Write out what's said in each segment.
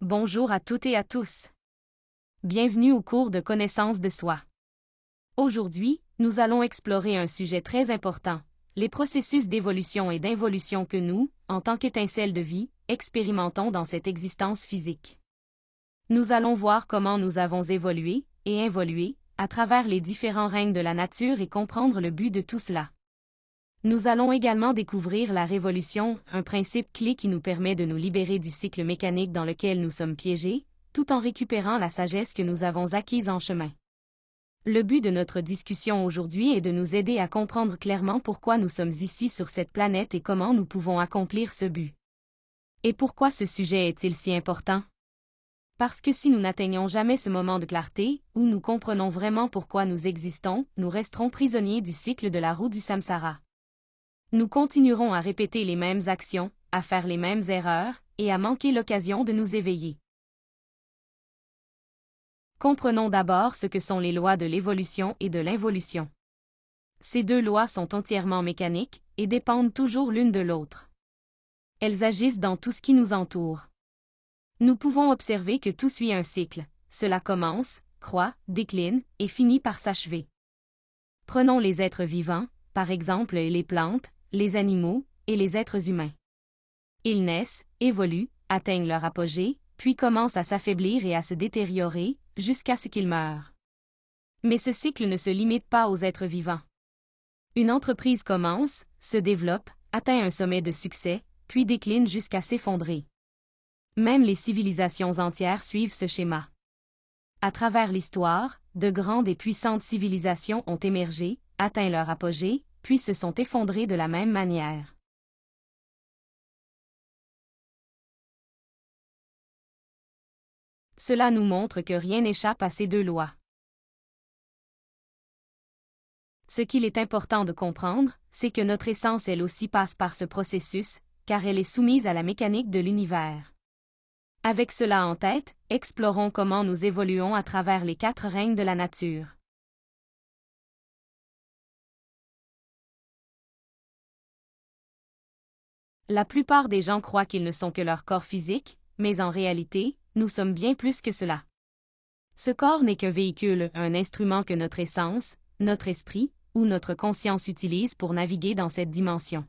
Bonjour à toutes et à tous. Bienvenue au cours de connaissance de soi. Aujourd'hui, nous allons explorer un sujet très important, les processus d'évolution et d'involution que nous, en tant qu'étincelles de vie, expérimentons dans cette existence physique. Nous allons voir comment nous avons évolué et involué à travers les différents règnes de la nature et comprendre le but de tout cela. Nous allons également découvrir la révolution, un principe clé qui nous permet de nous libérer du cycle mécanique dans lequel nous sommes piégés, tout en récupérant la sagesse que nous avons acquise en chemin. Le but de notre discussion aujourd'hui est de nous aider à comprendre clairement pourquoi nous sommes ici sur cette planète et comment nous pouvons accomplir ce but. Et pourquoi ce sujet est-il si important? Parce que si nous n'atteignons jamais ce moment de clarté, où nous comprenons vraiment pourquoi nous existons, nous resterons prisonniers du cycle de la roue du samsara. Nous continuerons à répéter les mêmes actions, à faire les mêmes erreurs, et à manquer l'occasion de nous éveiller. Comprenons d'abord ce que sont les lois de l'évolution et de l'involution. Ces deux lois sont entièrement mécaniques, et dépendent toujours l'une de l'autre. Elles agissent dans tout ce qui nous entoure. Nous pouvons observer que tout suit un cycle, cela commence, croît, décline, et finit par s'achever. Prenons les êtres vivants, par exemple les plantes, les animaux, et les êtres humains. Ils naissent, évoluent, atteignent leur apogée, puis commencent à s'affaiblir et à se détériorer, jusqu'à ce qu'ils meurent. Mais ce cycle ne se limite pas aux êtres vivants. Une entreprise commence, se développe, atteint un sommet de succès, puis décline jusqu'à s'effondrer. Même les civilisations entières suivent ce schéma. À travers l'histoire, de grandes et puissantes civilisations ont émergé, atteint leur apogée, puis se sont effondrés de la même manière. Cela nous montre que rien n'échappe à ces deux lois. Ce qu'il est important de comprendre, c'est que notre essence elle aussi passe par ce processus, car elle est soumise à la mécanique de l'univers. Avec cela en tête, explorons comment nous évoluons à travers les 4 règnes de la nature. La plupart des gens croient qu'ils ne sont que leur corps physique, mais en réalité, nous sommes bien plus que cela. Ce corps n'est qu'un véhicule, un instrument que notre essence, notre esprit, ou notre conscience utilise pour naviguer dans cette dimension.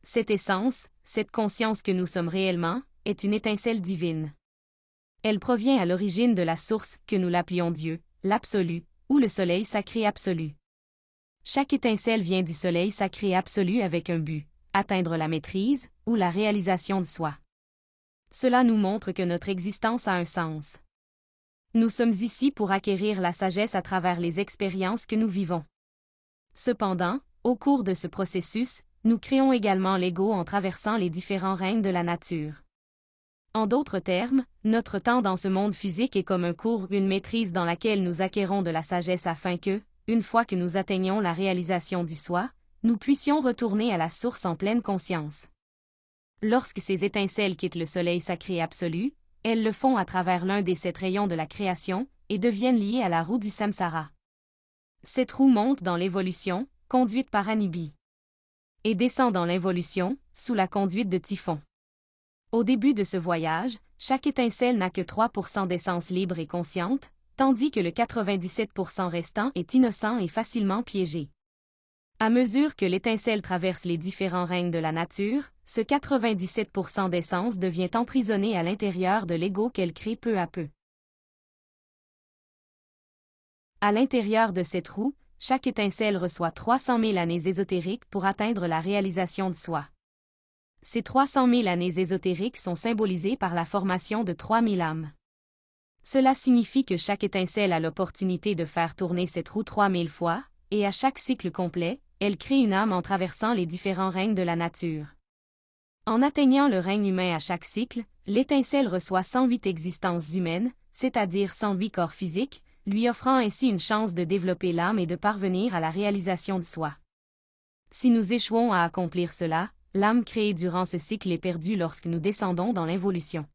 Cette essence, cette conscience que nous sommes réellement, est une étincelle divine. Elle provient à l'origine de la source, que nous l'appelions Dieu, l'absolu, ou le soleil sacré absolu. Chaque étincelle vient du soleil sacré absolu avec un but, atteindre la maîtrise, ou la réalisation de soi. Cela nous montre que notre existence a un sens. Nous sommes ici pour acquérir la sagesse à travers les expériences que nous vivons. Cependant, au cours de ce processus, nous créons également l'ego en traversant les différents règnes de la nature. En d'autres termes, notre temps dans ce monde physique est comme un cours, une maîtrise dans laquelle nous acquérons de la sagesse afin que, une fois que nous atteignons la réalisation du soi, nous puissions retourner à la source en pleine conscience. Lorsque ces étincelles quittent le soleil sacré absolu, elles le font à travers l'un des 7 rayons de la création, et deviennent liées à la roue du samsara. Cette roue monte dans l'évolution, conduite par Anubi, et descend dans l'involution, sous la conduite de Typhon. Au début de ce voyage, chaque étincelle n'a que 3% d'essence libre et consciente, tandis que le 97% restant est innocent et facilement piégé. À mesure que l'étincelle traverse les différents règnes de la nature, ce 97% d'essence devient emprisonné à l'intérieur de l'ego qu'elle crée peu à peu. À l'intérieur de cette roue, chaque étincelle reçoit 300 000 années ésotériques pour atteindre la réalisation de soi. Ces 300 000 années ésotériques sont symbolisées par la formation de 3000 âmes. Cela signifie que chaque étincelle a l'opportunité de faire tourner cette roue 3000 fois, et à chaque cycle complet, elle crée une âme en traversant les différents règnes de la nature. En atteignant le règne humain à chaque cycle, l'étincelle reçoit 108 existences humaines, c'est-à-dire 108 corps physiques, lui offrant ainsi une chance de développer l'âme et de parvenir à la réalisation de soi. Si nous échouons à accomplir cela, l'âme créée durant ce cycle est perdue lorsque nous descendons dans l'involution.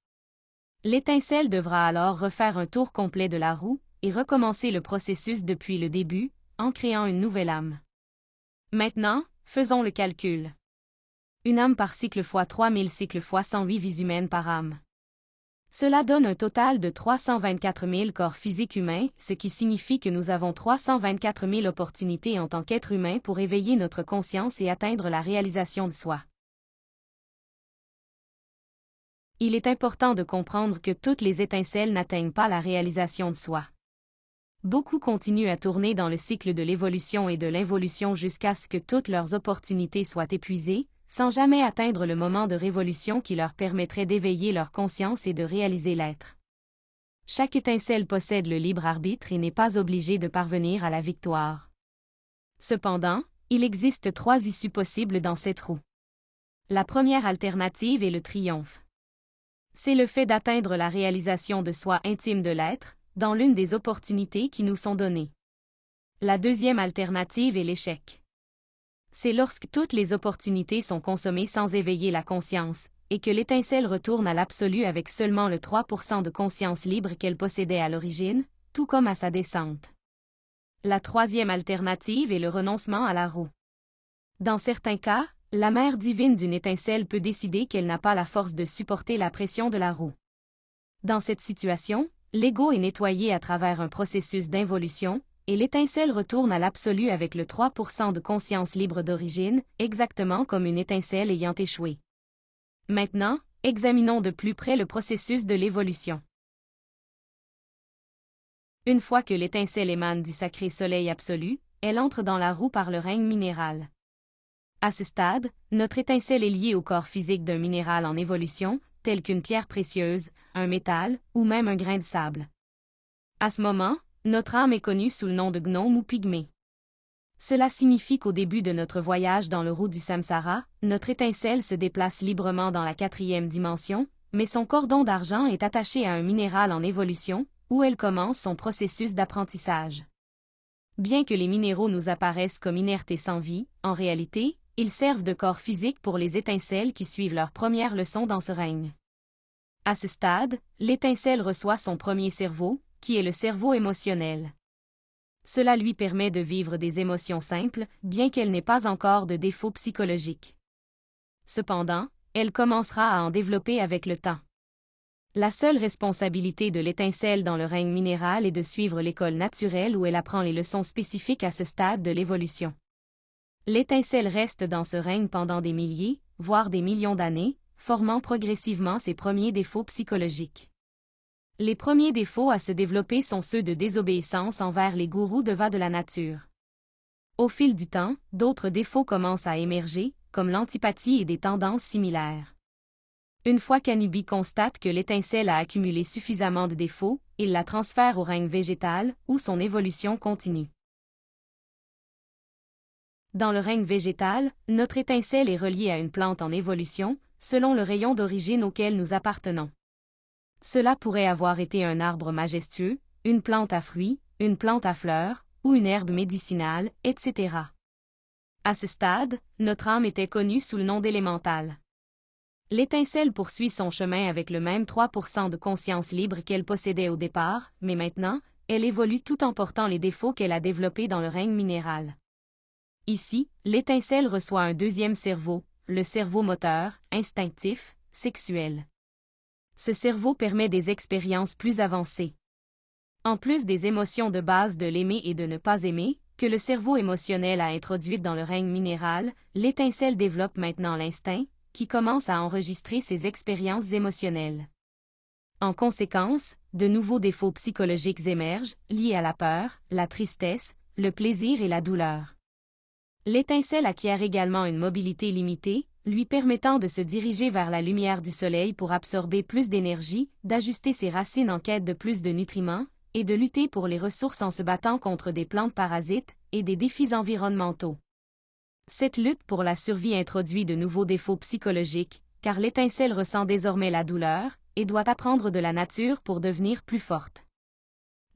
L'étincelle devra alors refaire un tour complet de la roue, et recommencer le processus depuis le début, en créant une nouvelle âme. Maintenant, faisons le calcul. Une âme par cycle fois 3000 cycles fois 108 vies humaines par âme. Cela donne un total de 324 000 corps physiques humains, ce qui signifie que nous avons 324 000 opportunités en tant qu'être humain pour éveiller notre conscience et atteindre la réalisation de soi. Il est important de comprendre que toutes les étincelles n'atteignent pas la réalisation de soi. Beaucoup continuent à tourner dans le cycle de l'évolution et de l'involution jusqu'à ce que toutes leurs opportunités soient épuisées, sans jamais atteindre le moment de révolution qui leur permettrait d'éveiller leur conscience et de réaliser l'être. Chaque étincelle possède le libre arbitre et n'est pas obligée de parvenir à la victoire. Cependant, il existe 3 issues possibles dans cette roue. La première alternative est le triomphe. C'est le fait d'atteindre la réalisation de soi intime de l'être, dans l'une des opportunités qui nous sont données. La deuxième alternative est l'échec. C'est lorsque toutes les opportunités sont consommées sans éveiller la conscience, et que l'étincelle retourne à l'absolu avec seulement le 3% de conscience libre qu'elle possédait à l'origine, tout comme à sa descente. La troisième alternative est le renoncement à la roue. Dans certains cas, la mère divine d'une étincelle peut décider qu'elle n'a pas la force de supporter la pression de la roue. Dans cette situation, l'ego est nettoyé à travers un processus d'involution, et l'étincelle retourne à l'absolu avec le 3% de conscience libre d'origine, exactement comme une étincelle ayant échoué. Maintenant, examinons de plus près le processus de l'évolution. Une fois que l'étincelle émane du sacré soleil absolu, elle entre dans la roue par le règne minéral. À ce stade, notre étincelle est liée au corps physique d'un minéral en évolution, tel qu'une pierre précieuse, un métal, ou même un grain de sable. À ce moment, notre âme est connue sous le nom de gnome ou pygmée. Cela signifie qu'au début de notre voyage dans le roue du samsara, notre étincelle se déplace librement dans la 4e dimension, mais son cordon d'argent est attaché à un minéral en évolution, où elle commence son processus d'apprentissage. Bien que les minéraux nous apparaissent comme inertes et sans vie, en réalité, ils servent de corps physique pour les étincelles qui suivent leur première leçon dans ce règne. À ce stade, l'étincelle reçoit son premier cerveau, qui est le cerveau émotionnel. Cela lui permet de vivre des émotions simples, bien qu'elle n'ait pas encore de défauts psychologiques. Cependant, elle commencera à en développer avec le temps. La seule responsabilité de l'étincelle dans le règne minéral est de suivre l'école naturelle où elle apprend les leçons spécifiques à ce stade de l'évolution. L'étincelle reste dans ce règne pendant des milliers, voire des millions d'années, formant progressivement ses premiers défauts psychologiques. Les premiers défauts à se développer sont ceux de désobéissance envers les gourous devas de la nature. Au fil du temps, d'autres défauts commencent à émerger, comme l'antipathie et des tendances similaires. Une fois qu'Anubi constate que l'étincelle a accumulé suffisamment de défauts, il la transfère au règne végétal, où son évolution continue. Dans le règne végétal, notre étincelle est reliée à une plante en évolution, selon le rayon d'origine auquel nous appartenons. Cela pourrait avoir été un arbre majestueux, une plante à fruits, une plante à fleurs, ou une herbe médicinale, etc. À ce stade, notre âme était connue sous le nom d'élémental. L'étincelle poursuit son chemin avec le même 3% de conscience libre qu'elle possédait au départ, mais maintenant, elle évolue tout en portant les défauts qu'elle a développés dans le règne minéral. Ici, l'étincelle reçoit un deuxième cerveau, le cerveau moteur, instinctif, sexuel. Ce cerveau permet des expériences plus avancées. En plus des émotions de base de l'aimer et de ne pas aimer, que le cerveau émotionnel a introduites dans le règne minéral, l'étincelle développe maintenant l'instinct, qui commence à enregistrer ses expériences émotionnelles. En conséquence, de nouveaux défauts psychologiques émergent, liés à la peur, la tristesse, le plaisir et la douleur. L'étincelle acquiert également une mobilité limitée, lui permettant de se diriger vers la lumière du soleil pour absorber plus d'énergie, d'ajuster ses racines en quête de plus de nutriments, et de lutter pour les ressources en se battant contre des plantes parasites et des défis environnementaux. Cette lutte pour la survie introduit de nouveaux défauts psychologiques, car l'étincelle ressent désormais la douleur, et doit apprendre de la nature pour devenir plus forte.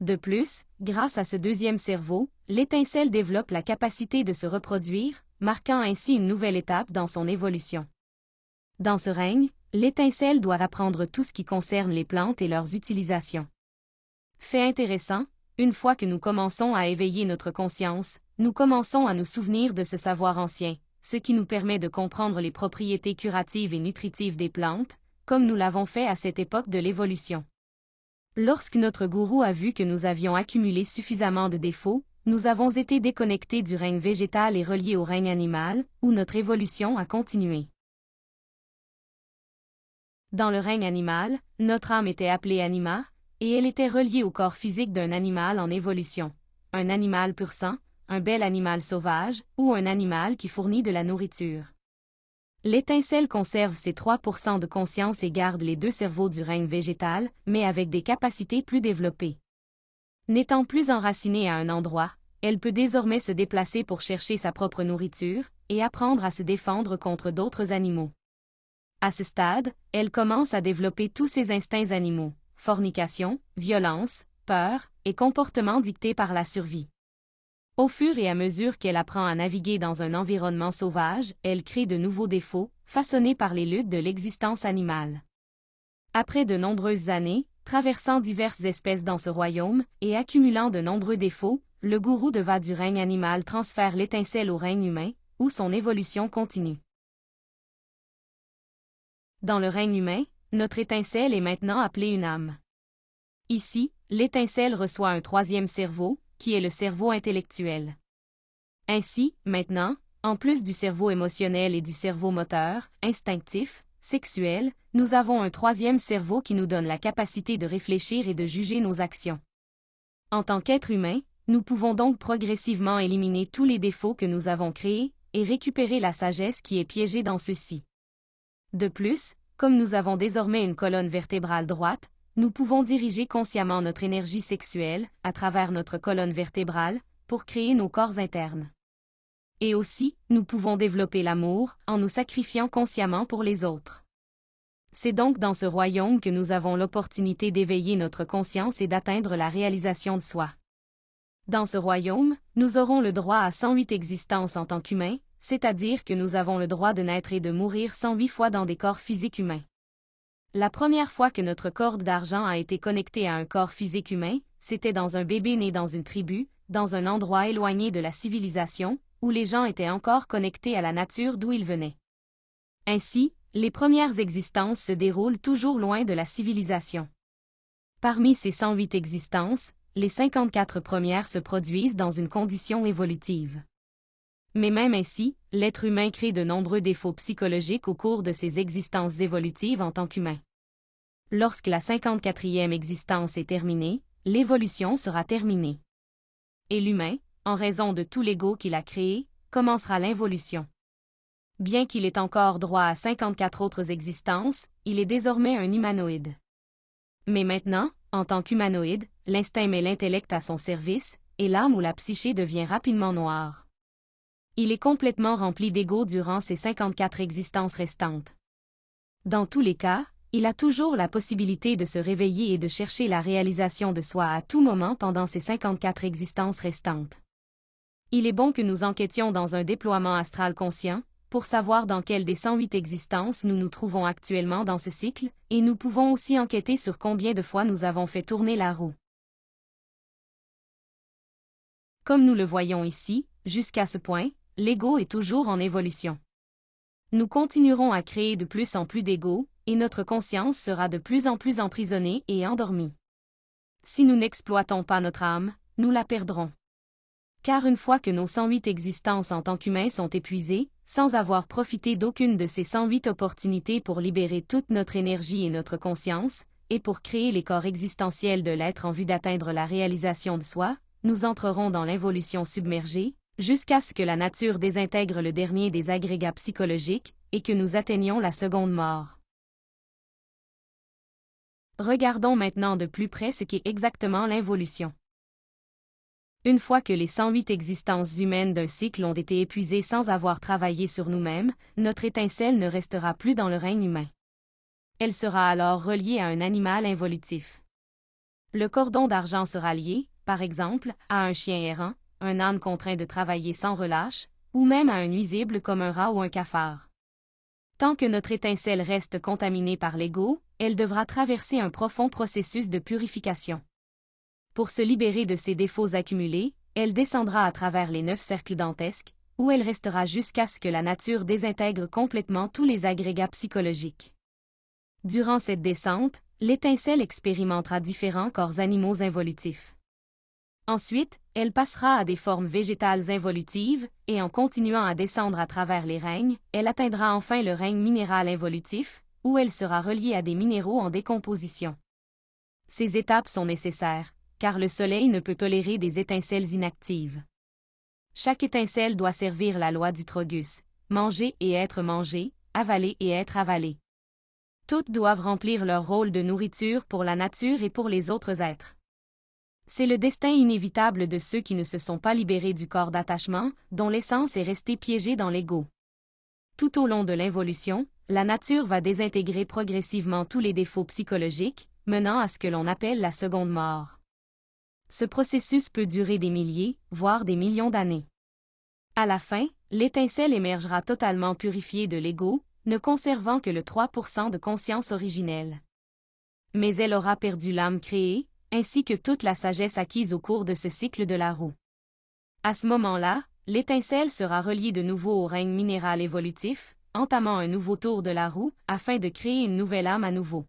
De plus, grâce à ce deuxième cerveau, l'étincelle développe la capacité de se reproduire, marquant ainsi une nouvelle étape dans son évolution. Dans ce règne, l'étincelle doit apprendre tout ce qui concerne les plantes et leurs utilisations. Fait intéressant, une fois que nous commençons à éveiller notre conscience, nous commençons à nous souvenir de ce savoir ancien, ce qui nous permet de comprendre les propriétés curatives et nutritives des plantes, comme nous l'avons fait à cette époque de l'évolution. Lorsque notre gourou a vu que nous avions accumulé suffisamment de défauts, nous avons été déconnectés du règne végétal et reliés au règne animal, où notre évolution a continué. Dans le règne animal, notre âme était appelée anima, et elle était reliée au corps physique d'un animal en évolution. Un animal pur sang, un bel animal sauvage, ou un animal qui fournit de la nourriture. L'étincelle conserve ses 3% de conscience et garde les deux cerveaux du règne végétal, mais avec des capacités plus développées. N'étant plus enracinée à un endroit, elle peut désormais se déplacer pour chercher sa propre nourriture, et apprendre à se défendre contre d'autres animaux. À ce stade, elle commence à développer tous ses instincts animaux, fornication, violence, peur, et comportements dictés par la survie. Au fur et à mesure qu'elle apprend à naviguer dans un environnement sauvage, elle crée de nouveaux défauts, façonnés par les luttes de l'existence animale. Après de nombreuses années, traversant diverses espèces dans ce royaume, et accumulant de nombreux défauts, le gourou de Va du règne animal transfère l'étincelle au règne humain, où son évolution continue. Dans le règne humain, notre étincelle est maintenant appelée une âme. Ici, l'étincelle reçoit un troisième cerveau, qui est le cerveau intellectuel. Ainsi, maintenant, en plus du cerveau émotionnel et du cerveau moteur, instinctif, sexuel, nous avons un troisième cerveau qui nous donne la capacité de réfléchir et de juger nos actions. En tant qu'être humain, nous pouvons donc progressivement éliminer tous les défauts que nous avons créés, et récupérer la sagesse qui est piégée dans ceux-ci. De plus, comme nous avons désormais une colonne vertébrale droite, nous pouvons diriger consciemment notre énergie sexuelle, à travers notre colonne vertébrale, pour créer nos corps internes. Et aussi, nous pouvons développer l'amour, en nous sacrifiant consciemment pour les autres. C'est donc dans ce royaume que nous avons l'opportunité d'éveiller notre conscience et d'atteindre la réalisation de soi. Dans ce royaume, nous aurons le droit à 108 existences en tant qu'humains, c'est-à-dire que nous avons le droit de naître et de mourir 108 fois dans des corps physiques humains. La première fois que notre corde d'argent a été connectée à un corps physique humain, c'était dans un bébé né dans une tribu, dans un endroit éloigné de la civilisation, où les gens étaient encore connectés à la nature d'où ils venaient. Ainsi, les premières existences se déroulent toujours loin de la civilisation. Parmi ces 108 existences, les 54 premières se produisent dans une condition évolutive. Mais même ainsi, l'être humain crée de nombreux défauts psychologiques au cours de ses existences évolutives en tant qu'humain. Lorsque la 54e existence est terminée, l'évolution sera terminée. Et l'humain, en raison de tout l'ego qu'il a créé, commencera l'involution. Bien qu'il ait encore droit à 54 autres existences, il est désormais un humanoïde. Mais maintenant, en tant qu'humanoïde, l'instinct met l'intellect à son service, et l'âme ou la psyché devient rapidement noire. Il est complètement rempli d'ego durant ses 54 existences restantes. Dans tous les cas, il a toujours la possibilité de se réveiller et de chercher la réalisation de soi à tout moment pendant ses 54 existences restantes. Il est bon que nous enquêtions dans un déploiement astral conscient, pour savoir dans quelle des 108 existences nous nous trouvons actuellement dans ce cycle, et nous pouvons aussi enquêter sur combien de fois nous avons fait tourner la roue. Comme nous le voyons ici, jusqu'à ce point, l'ego est toujours en évolution. Nous continuerons à créer de plus en plus d'ego, et notre conscience sera de plus en plus emprisonnée et endormie. Si nous n'exploitons pas notre âme, nous la perdrons. Car une fois que nos 108 existences en tant qu'humains sont épuisées, sans avoir profité d'aucune de ces 108 opportunités pour libérer toute notre énergie et notre conscience, et pour créer les corps existentiels de l'être en vue d'atteindre la réalisation de soi, nous entrerons dans l'involution submergée, jusqu'à ce que la nature désintègre le dernier des agrégats psychologiques, et que nous atteignions la seconde mort. Regardons maintenant de plus près ce qu'est exactement l'involution. Une fois que les 108 existences humaines d'un cycle ont été épuisées sans avoir travaillé sur nous-mêmes, notre étincelle ne restera plus dans le règne humain. Elle sera alors reliée à un animal involutif. Le cordon d'argent sera lié, par exemple, à un chien errant, un âne contraint de travailler sans relâche, ou même à un nuisible comme un rat ou un cafard. Tant que notre étincelle reste contaminée par l'ego, elle devra traverser un profond processus de purification. Pour se libérer de ses défauts accumulés, elle descendra à travers les 9 cercles dantesques, où elle restera jusqu'à ce que la nature désintègre complètement tous les agrégats psychologiques. Durant cette descente, l'étincelle expérimentera différents corps animaux involutifs. Ensuite, elle passera à des formes végétales involutives, et en continuant à descendre à travers les règnes, elle atteindra enfin le règne minéral involutif, où elle sera reliée à des minéraux en décomposition. Ces étapes sont nécessaires, car le Soleil ne peut tolérer des étincelles inactives. Chaque étincelle doit servir la loi du Trogus, manger et être mangé, avaler et être avalé. Toutes doivent remplir leur rôle de nourriture pour la nature et pour les autres êtres. C'est le destin inévitable de ceux qui ne se sont pas libérés du corps d'attachement, dont l'essence est restée piégée dans l'ego. Tout au long de l'involution, la nature va désintégrer progressivement tous les défauts psychologiques, menant à ce que l'on appelle la seconde mort. Ce processus peut durer des milliers, voire des millions d'années. À la fin, l'étincelle émergera totalement purifiée de l'ego, ne conservant que le 3% de conscience originelle. Mais elle aura perdu l'âme créée, ainsi que toute la sagesse acquise au cours de ce cycle de la roue. À ce moment-là, l'étincelle sera reliée de nouveau au règne minéral évolutif, entamant un nouveau tour de la roue, afin de créer une nouvelle âme à nouveau.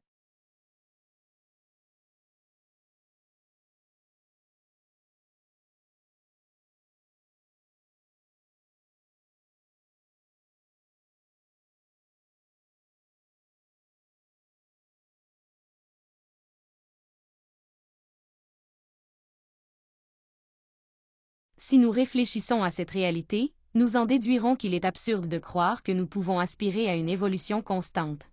Si nous réfléchissons à cette réalité, nous en déduirons qu'il est absurde de croire que nous pouvons aspirer à une évolution constante.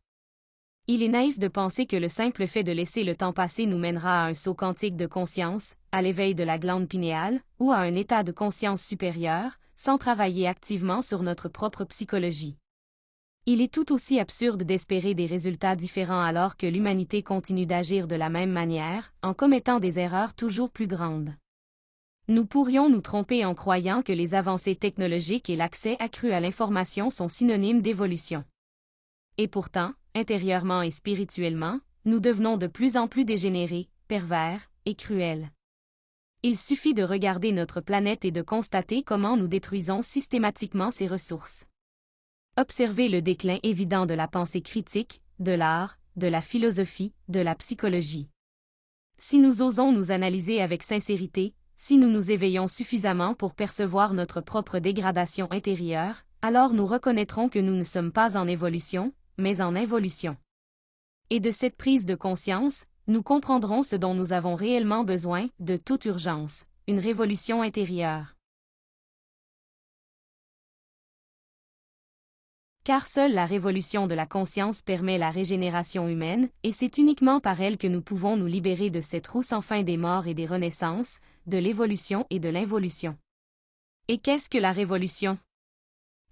Il est naïf de penser que le simple fait de laisser le temps passer nous mènera à un saut quantique de conscience, à l'éveil de la glande pinéale, ou à un état de conscience supérieur, sans travailler activement sur notre propre psychologie. Il est tout aussi absurde d'espérer des résultats différents alors que l'humanité continue d'agir de la même manière, en commettant des erreurs toujours plus grandes. Nous pourrions nous tromper en croyant que les avancées technologiques et l'accès accru à l'information sont synonymes d'évolution. Et pourtant, intérieurement et spirituellement, nous devenons de plus en plus dégénérés, pervers et cruels. Il suffit de regarder notre planète et de constater comment nous détruisons systématiquement ses ressources. Observez le déclin évident de la pensée critique, de l'art, de la philosophie, de la psychologie. Si nous osons nous analyser avec sincérité, si nous nous éveillons suffisamment pour percevoir notre propre dégradation intérieure, alors nous reconnaîtrons que nous ne sommes pas en évolution, mais en involution. Et de cette prise de conscience, nous comprendrons ce dont nous avons réellement besoin, de toute urgence, une révolution intérieure. Car seule la révolution de la conscience permet la régénération humaine, et c'est uniquement par elle que nous pouvons nous libérer de cette roue sans fin des morts et des renaissances, de l'évolution et de l'involution. Et qu'est-ce que la révolution?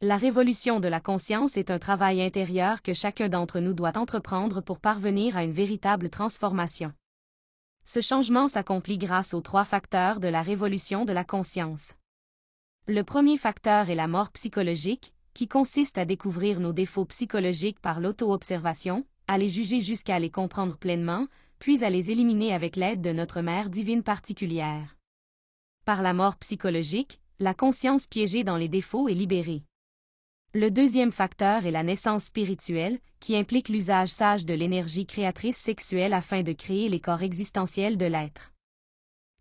La révolution de la conscience est un travail intérieur que chacun d'entre nous doit entreprendre pour parvenir à une véritable transformation. Ce changement s'accomplit grâce aux 3 facteurs de la révolution de la conscience. Le premier facteur est la mort psychologique, qui consiste à découvrir nos défauts psychologiques par l'auto-observation, à les juger jusqu'à les comprendre pleinement, puis à les éliminer avec l'aide de notre mère divine particulière. Par la mort psychologique, la conscience piégée dans les défauts est libérée. Le deuxième facteur est la naissance spirituelle, qui implique l'usage sage de l'énergie créatrice sexuelle afin de créer les corps existentiels de l'être.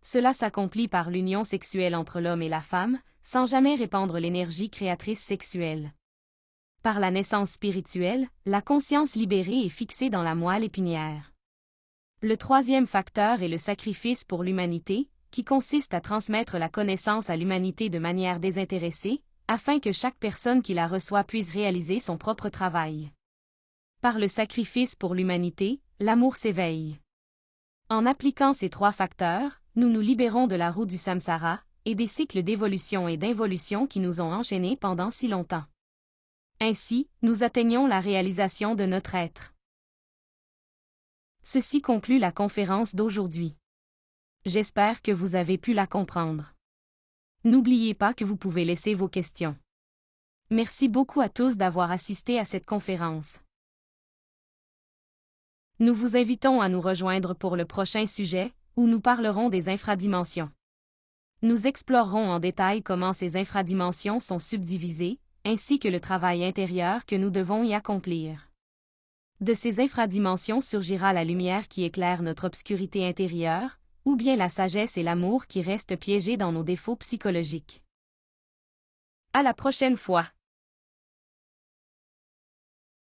Cela s'accomplit par l'union sexuelle entre l'homme et la femme, sans jamais répandre l'énergie créatrice sexuelle. Par la naissance spirituelle, la conscience libérée est fixée dans la moelle épinière. Le troisième facteur est le sacrifice pour l'humanité, qui consiste à transmettre la connaissance à l'humanité de manière désintéressée, afin que chaque personne qui la reçoit puisse réaliser son propre travail. Par le sacrifice pour l'humanité, l'amour s'éveille. En appliquant ces 3 facteurs, nous nous libérons de la roue du samsara, et des cycles d'évolution et d'involution qui nous ont enchaînés pendant si longtemps. Ainsi, nous atteignons la réalisation de notre être. Ceci conclut la conférence d'aujourd'hui. J'espère que vous avez pu la comprendre. N'oubliez pas que vous pouvez laisser vos questions. Merci beaucoup à tous d'avoir assisté à cette conférence. Nous vous invitons à nous rejoindre pour le prochain sujet, où nous parlerons des infradimensions. Nous explorerons en détail comment ces infradimensions sont subdivisées, ainsi que le travail intérieur que nous devons y accomplir. De ces infradimensions surgira la lumière qui éclaire notre obscurité intérieure, ou bien la sagesse et l'amour qui restent piégés dans nos défauts psychologiques. À la prochaine fois!